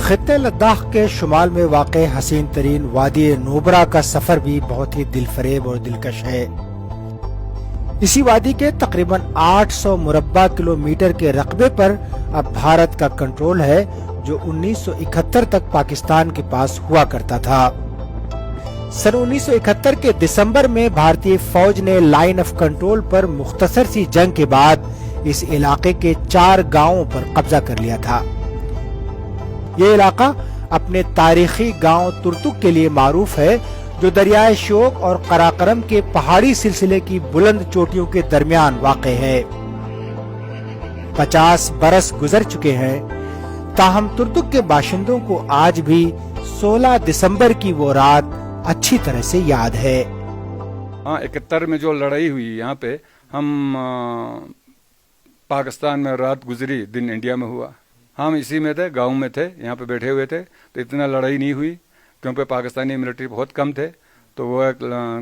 خطے لداخ کے شمال میں واقع حسین ترین وادی نوبرا کا سفر بھی بہت ہی دل فریب اور دلکش ہے۔ اسی وادی کے تقریباً 800 مربع کلومیٹر کے رقبے پر اب بھارت کا کنٹرول ہے، جو 1971 تک پاکستان کے پاس ہوا کرتا تھا۔ سن 1971 کے دسمبر میں بھارتی فوج نے لائن آف کنٹرول پر مختصر سی جنگ کے بعد اس علاقے کے 4 گاؤں پر قبضہ کر لیا تھا۔ یہ علاقہ اپنے تاریخی گاؤں ترتک کے لیے معروف ہے، جو دریائے شیوک اور قراقرم کے پہاڑی سلسلے کی بلند چوٹیوں کے درمیان واقع ہے۔ 50 برس گزر چکے ہیں، تاہم ترتک کے باشندوں کو آج بھی 16 دسمبر کی وہ رات اچھی طرح سے یاد ہے۔ 71 میں جو لڑائی ہوئی یہاں پہ، ہم پاکستان میں رات گزری، دن انڈیا میں ہوا۔ ہم اسی میں تھے، گاؤں میں تھے، یہاں پہ بیٹھے ہوئے تھے، تو اتنا لڑائی نہیں ہوئی کیونکہ پاکستانی ملٹری بہت کم تھے، تو وہ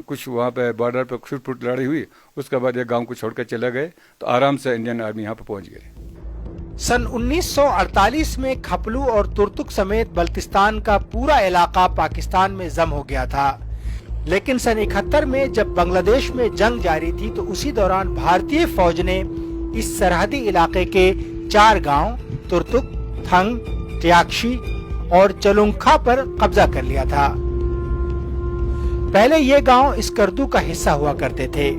کچھ وہاں پہ بارڈر پہ چھوٹ پھوٹ لڑائی ہوئی، اس کے بعد یہ گاؤں کو چھوڑ کے چلے گئے، تو آرام سے انڈین آرمی یہاں پہ پہنچ گئی۔ سن 1948 میں کھپلو اور ترتک سمیت بلتستان کا پورا علاقہ پاکستان میں ضم ہو گیا تھا، لیکن سن 71 میں جب بنگلہ دیش میں جنگ جاری تھی تو اسی دوران بھارتی فوج نے اس سرحدی علاقے کے 4 گاؤں ترتک، تھنگ، ٹیاکشی اور چلونکھا پر قبضہ کر لیا تھا۔ پہلے یہ گاؤں اسکردو کا حصہ ہوا کرتے تھے۔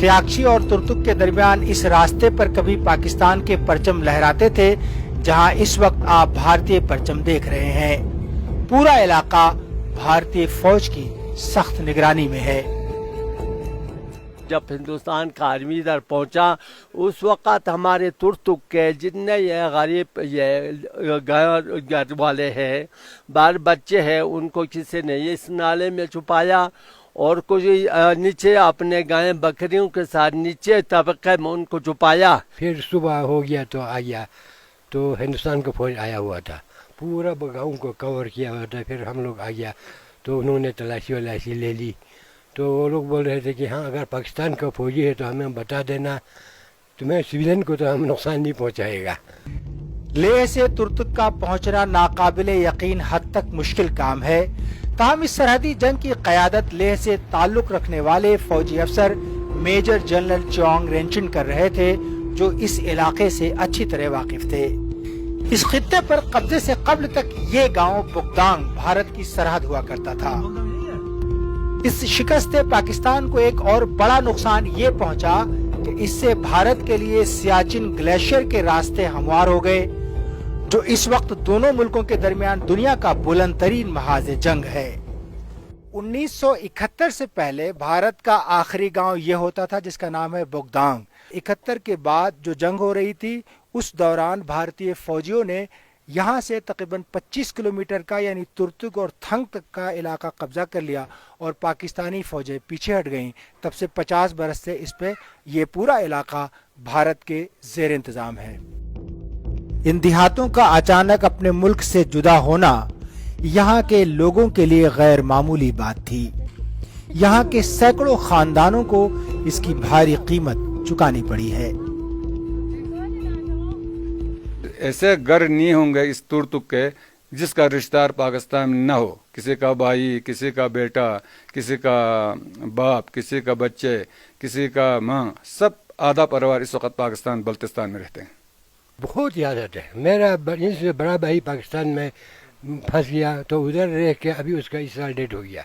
ٹیاکشی اور ترتک کے درمیان اس راستے پر کبھی پاکستان کے پرچم لہراتے تھے، جہاں اس وقت آپ بھارتی پرچم دیکھ رہے ہیں۔ پورا علاقہ بھارتی فوج کی سخت نگرانی میں ہے۔ جب ہندوستان کا آرمی ادھر پہنچا، اس وقت ہمارے ترتک کے جتنے یہ غریب گھر والے ہیں، بال بچے ہیں، ان کو کسی نے اس نالے میں چھپایا اور کچھ نیچے اپنے گائے بکریوں کے ساتھ نیچے طبقے میں ان کو چھپایا۔ پھر صبح ہو گیا تو آ گیا، تو ہندوستان کا فوج آیا ہوا تھا، پورا گاؤں کو کور کیا ہوا تھا۔ پھر ہم لوگ آ گیا تو انہوں نے تلاشی ولاشی لے لی، تو وہ لوگ بول رہے تھے کہ ہاں اگر پاکستان کا فوجی ہے تو ہمیں بتا دینا، تمہیں سویلین کو تو ہم نقصان نہیں پہنچائے گا۔ لیہ سے ترتک کا پہنچنا ناقابل یقین حد تک مشکل کام ہے، تاہم اس سرحدی جنگ کی قیادت لیہ سے تعلق رکھنے والے فوجی افسر میجر جنرل چونگ رینچن کر رہے تھے، جو اس علاقے سے اچھی طرح واقف تھے۔ اس خطے پر قبضے سے قبل تک یہ گاؤں بگدانگ بھارت کی سرحد ہوا کرتا تھا۔ اس شکست پاکستان کو ایک اور بڑا نقصان یہ پہنچا کہ اس سے بھارت کے لیے سیاچن گلیشیر کے راستے ہموار ہو گئے، جو اس وقت دونوں ملکوں کے درمیان دنیا کا بلند ترین محاذ جنگ ہے۔ 1971 سے پہلے بھارت کا آخری گاؤں یہ ہوتا تھا جس کا نام ہے بگدانگ۔ 71 کے بعد جو جنگ ہو رہی تھی، اس دوران بھارتی فوجیوں نے یہاں سے تقریباً 25 کلومیٹر کا یعنی ترتک اور تھنگ تک کا علاقہ قبضہ کر لیا اور پاکستانی فوجیں پیچھے ہٹ گئیں۔ تب سے 50 برس سے اس پہ یہ پورا علاقہ بھارت کے زیر انتظام ہے۔ ان دیہاتوں کا اچانک اپنے ملک سے جدا ہونا یہاں کے لوگوں کے لیے غیر معمولی بات تھی۔ یہاں کے سینکڑوں خاندانوں کو اس کی بھاری قیمت چکانی پڑی ہے۔ ایسے گھر نہیں ہوں گے اس ترتک کے جس کا رشتہ دار پاکستان میں نہ ہو، کسی کا بھائی، کسی کا بیٹا، کسی کا باپ، کسی کا بچے، کسی کا ماں، سب آدھا پریوار اس وقت پاکستان بلتستان میں رہتے ہیں۔ بہت یاد آتا ہے۔ میرا سے بڑا بھائی پاکستان میں پھنس گیا تو ادھر رہ کے ابھی اس کا اس سال ڈیٹ ہو گیا۔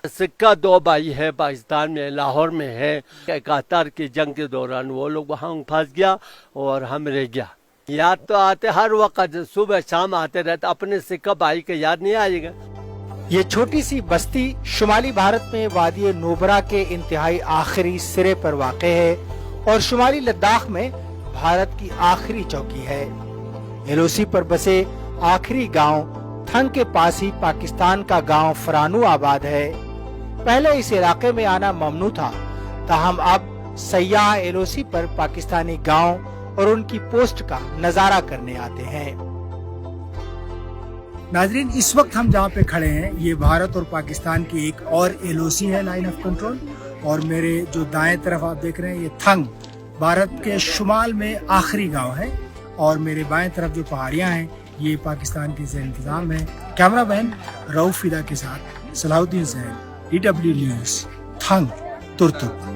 سکہ 2 بھائی ہے پاکستان میں، لاہور میں ہے۔ 71 کی جنگ کے دوران وہ لوگ وہاں پھنس گیا اور ہم رہ گیا۔ یاد تو آتے ہر وقت، صبح شام آتے رہتے، اپنے سکہ بھائی کے یاد نہیں آئے گا۔ یہ چھوٹی سی بستی شمالی بھارت میں وادی نوبرا کے انتہائی آخری سرے پر واقع ہے اور شمالی لداخ میں بھارت کی آخری چوکی ہے۔ LOC پر بسے آخری گاؤں تھنگ کے پاس ہی پاکستان کا گاؤں فرانو آباد ہے۔ پہلے اس علاقے میں آنا ممنوع تھا، تاہم اب سیاح LOC پر پاکستانی گاؤں اور ان کی پوسٹ کا نظارہ کرنے آتے ہیں۔ ناظرین، اس وقت ہم جہاں پہ کھڑے ہیں یہ بھارت اور پاکستان کی ایک اور LOC ہے، لائن آف کنٹرول، اور میرے جو دائیں طرف آپ دیکھ رہے ہیں یہ تھنگ بھارت کے شمال میں آخری گاؤں ہے، اور میرے بائیں طرف جو پہاڑیاں ہیں یہ پاکستان کے زیر انتظام ہے. کیمرہ مین رؤف فدا کے ساتھ صلاح الدین زین، DW نیوز، تھنگ ترتک.